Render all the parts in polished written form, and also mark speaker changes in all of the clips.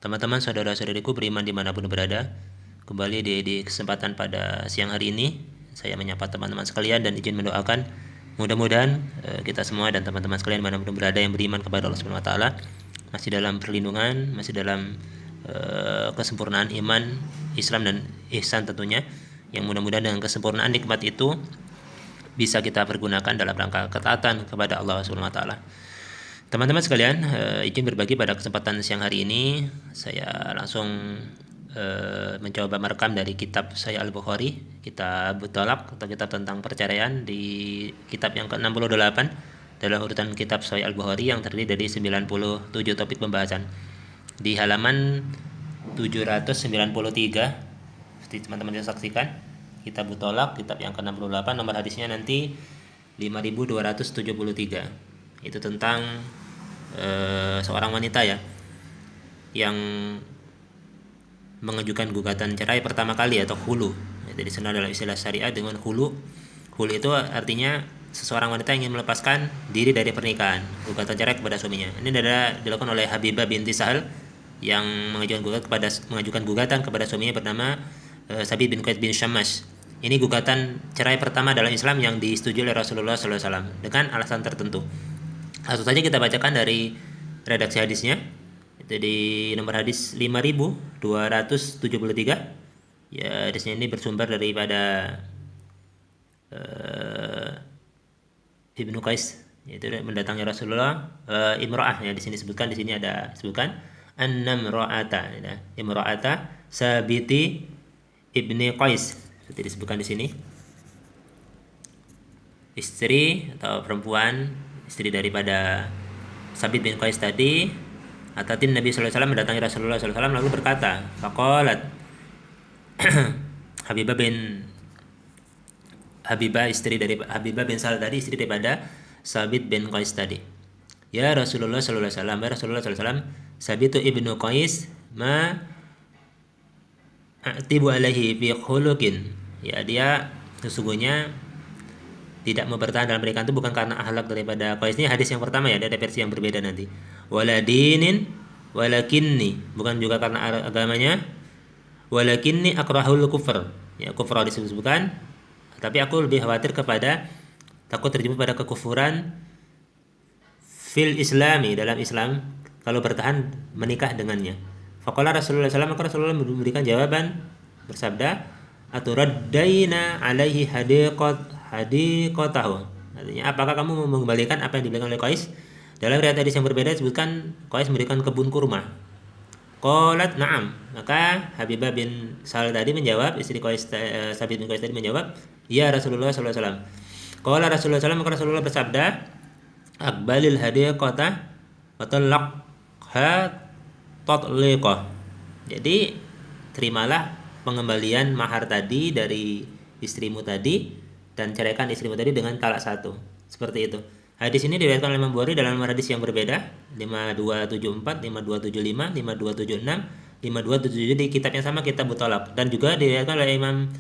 Speaker 1: Teman-teman, saudara-saudariku beriman dimanapun berada, kembali di kesempatan pada siang hari ini, saya menyapa teman-teman sekalian dan izin mendoakan mudah-mudahan kita semua dan teman-teman sekalian dimanapun berada yang beriman kepada Allah Subhanahu Wa Taala masih dalam perlindungan, masih dalam kesempurnaan iman, Islam dan ihsan tentunya, yang mudah-mudahan dengan kesempurnaan nikmat itu bisa kita pergunakan dalam rangka ketaatan kepada Allah Subhanahu Wa Taala. Teman-teman sekalian, izin berbagi pada kesempatan siang hari ini. Saya langsung mencoba merekam dari kitab saya Al-Bukhari, kitab Thalaq atau kitab tentang perceraian, di kitab yang ke-68 dalam urutan kitab saya Al-Bukhari yang terdiri dari 97 topik pembahasan. Di halaman 793, seperti teman-teman bisa saksikan, kitab Thalaq, kitab yang ke-68, nomor hadisnya nanti 5273. Itu tentang seorang wanita ya yang mengajukan gugatan cerai pertama kali atau khulu. Jadi dikenal dalam istilah syariat dengan khulu. Khulu itu artinya seseorang wanita yang ingin melepaskan diri dari pernikahan, gugatan cerai kepada suaminya. Ini adalah dilakukan oleh Habibah binti Sahal yang mengajukan gugatan kepada suaminya bernama Sabit bin Qais bin Syammas. Ini gugatan cerai pertama dalam Islam yang disetujui oleh Rasulullah SAW dengan alasan tertentu. Langsung saja kita bacakan dari redaksi hadisnya. Itu di nomor hadis 5273. Ya, hadisnya ini bersumber daripada Ibnu Qais, yaitu mendatangi Rasulullah imra'ah ya, di sini ada sebutkan annamra'ata ya, imra'ata Sabiti ibni Qais, seperti disebutkan di sini. Istri atau perempuan, istri daripada Sabit bin Qais tadi, atatin Nabi sallallahu alaihi wasallam, mendatangi Rasulullah sallallahu alaihi wasallam lalu berkata, faqalat Habibah bin Sal tadi, istri daripada Sabit bin Qais tadi. Ya Rasulullah sallallahu alaihi wasallam, ya Rasulullah sallallahu alaihi wasallam, Sabitu ibnu Qais ma atibu alaihi fi khuluqin. Ya, dia sesungguhnya tidak mau bertahan dalam pernikahan itu bukan karena akhlak daripada Qais. Ini hadis yang pertama ya, ada versi yang berbeda nanti. Wala dinin walakinni, bukan juga karena agamanya. Walakinni akrahul kufr. Ya, kufra disebutkan, tapi aku lebih khawatir takut terjebak pada kekufuran fil islami, dalam Islam, kalau bertahan menikah dengannya. Faqala Rasulullah SAW, maka Rasulullah memberikan jawaban bersabda, aturaddaina alaihi hadiqatahu. Artinya, apakah kamu mengembalikan apa yang diberikan oleh Qais? Dalam riwayat hadis yang berbeda disebutkan Qais memberikan kebun kurma. Qalat na'am. Maka Habibah bin Sal tadi menjawab, istri Qais, Sabit bin Qais tadi menjawab, ya Rasulullah sallallahu alaihi wasallam. Qala Rasulullah sallallahu alaihi wasallam, maka Rasulullah bersabda, aqbalil hadiqata wa talaqha tatliqah. Jadi terimalah pengembalian mahar tadi dari istrimu tadi dan ceraikan istrimu tadi dengan talak satu. Seperti itu. Hadis ini diriwayatkan oleh Imam Bukhari dalam hadis yang berbeda, 5274, 5275, 5276, 5277 di kitab yang sama, kitab Thalaq, dan juga diriwayatkan oleh Imam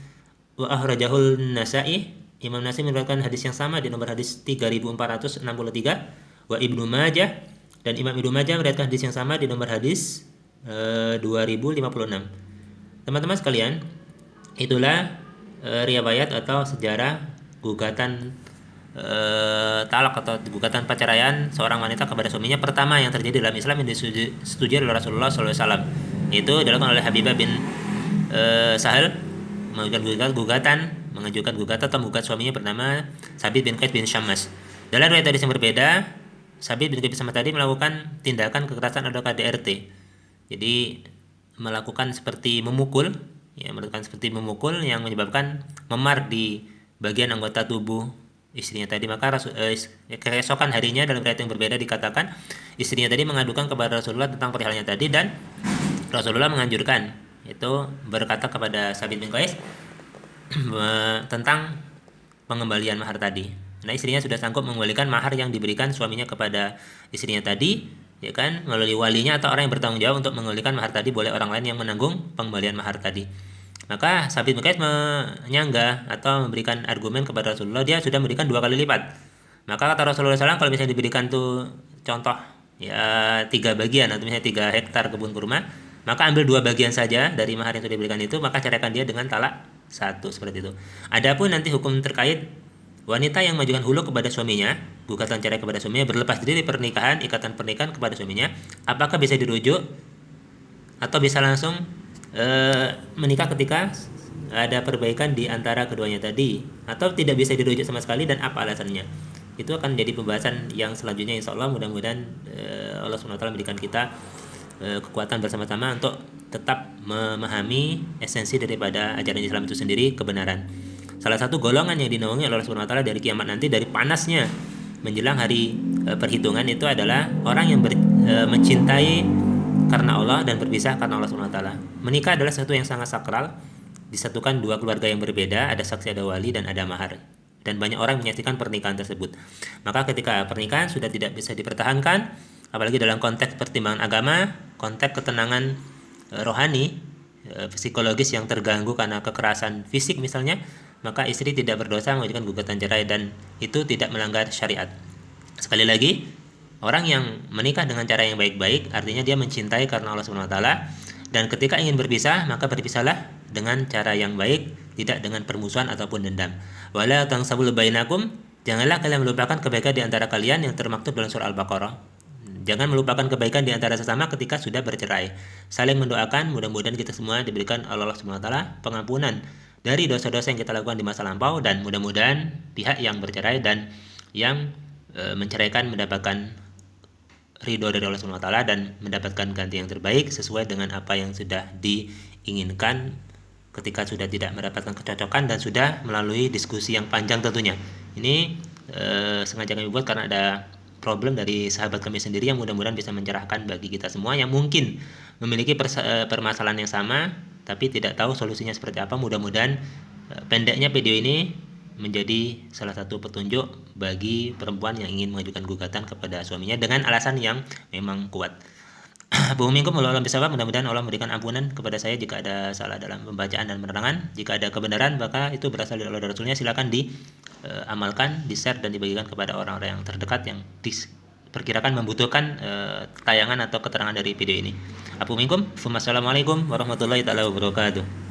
Speaker 1: wa akhrajahul Nasa'i. Imam Nasa'i meriwayatkan hadis yang sama di nomor hadis 3463, wa Ibnu Majah, dan Imam Ibnu Majah meriwayatkan hadis yang sama di nomor hadis 2056. Teman-teman sekalian, itulah riwayat atau sejarah gugatan talak atau gugatan perceraian seorang wanita kepada suaminya pertama yang terjadi dalam Islam yang disetujui oleh Rasulullah SAW. Itu dilakukan oleh Habibah bin Sahal, mengajukan gugatan atau menggugat suaminya bernama Sabit bin Qais bin Syammas. Dalam riwayat hadis yang berbeda, Sabit bin Qais bin Syammas tadi melakukan tindakan kekerasan atau KDRT. Jadi melakukan seperti memukul yang menyebabkan memar di bagian anggota tubuh istrinya tadi. Maka keesokan harinya dalam riwayat yang berbeda dikatakan istrinya tadi mengadukan kepada Rasulullah tentang perihalnya tadi, dan Rasulullah menganjurkan, itu berkata kepada Sabit bin Qais tentang pengembalian mahar tadi. Nah, istrinya sudah sanggup mengembalikan mahar yang diberikan suaminya kepada istrinya tadi, ya kan, melalui walinya atau orang yang bertanggung jawab untuk mengembalikan mahar tadi, boleh orang lain yang menanggung pengembalian mahar tadi. Maka Sabit bin Qais menyanggah atau memberikan argumen kepada Rasulullah, dia sudah memberikan 2 kali lipat. Maka kata Rasulullah SAW, kalau misalnya diberikan tuh contoh ya 3 bagian atau misalnya 3 hektar kebun kurma, maka ambil 2 bagian saja dari mahar yang sudah diberikan itu, maka ceraikan dia dengan talak 1 seperti itu. Adapun nanti hukum terkait wanita yang mengajukan hulu kepada suaminya, gugatan cerai kepada suaminya berlepas diri dari pernikahan, ikatan pernikahan kepada suaminya, apakah bisa dirujuk atau bisa langsung menikah ketika ada perbaikan di antara keduanya tadi, atau tidak bisa dirujuk sama sekali dan apa alasannya. Itu akan jadi pembahasan yang selanjutnya, insya Allah. Mudah-mudahan Allah SWT memberikan kita kekuatan bersama-sama untuk tetap memahami esensi daripada ajaran Islam itu sendiri, kebenaran. Salah satu golongan yang dinaungi oleh Allah SWT dari kiamat nanti, dari panasnya menjelang hari perhitungan, itu adalah orang yang mencintai karena Allah dan berpisah karena Allah SWT. Menikah adalah sesuatu yang sangat sakral, disatukan 2 keluarga yang berbeda, ada saksi, ada wali, dan ada mahar. Dan banyak orang menyaksikan pernikahan tersebut. Maka ketika pernikahan sudah tidak bisa dipertahankan, apalagi dalam konteks pertimbangan agama, konteks ketenangan rohani, psikologis yang terganggu karena kekerasan fisik misalnya, maka istri tidak berdosa mengajukan gugatan cerai dan itu tidak melanggar syariat. Sekali lagi, orang yang menikah dengan cara yang baik-baik artinya dia mencintai karena Allah SWT, dan ketika ingin berpisah maka berpisahlah dengan cara yang baik, tidak dengan permusuhan ataupun dendam. Wala tansabul bainakum, janganlah kalian melupakan kebaikan di antara kalian yang termaktub dalam surah Al-Baqarah. Jangan melupakan kebaikan di antara sesama ketika sudah bercerai. Saling mendoakan, mudah-mudahan kita semua diberikan Allah SWT pengampunan dari dosa-dosa yang kita lakukan di masa lampau, dan mudah-mudahan pihak yang bercerai dan yang menceraikan mendapatkan ridho dari Allah SWT dan mendapatkan ganti yang terbaik sesuai dengan apa yang sudah diinginkan ketika sudah tidak mendapatkan kecocokan dan sudah melalui diskusi yang panjang tentunya. Ini sengaja kami buat karena ada problem dari sahabat kami sendiri yang mudah-mudahan bisa mencerahkan bagi kita semua yang mungkin memiliki permasalahan yang sama tapi tidak tahu solusinya seperti apa. Mudah-mudahan pendeknya video ini menjadi salah satu petunjuk bagi perempuan yang ingin mengajukan gugatan kepada suaminya dengan alasan yang memang kuat. Minkum walau alam bisawab. Mudah-mudahan Allah memberikan ampunan kepada saya jika ada salah dalam pembacaan dan penerangan. Jika ada kebenaran maka itu berasal dari Allah dan Rasulnya. Silakan diamalkan, di-share dan dibagikan kepada orang-orang yang terdekat yang diperkirakan membutuhkan tayangan atau keterangan dari video ini. Minkum. Wassalamualaikum warahmatullahi wabarakatuh.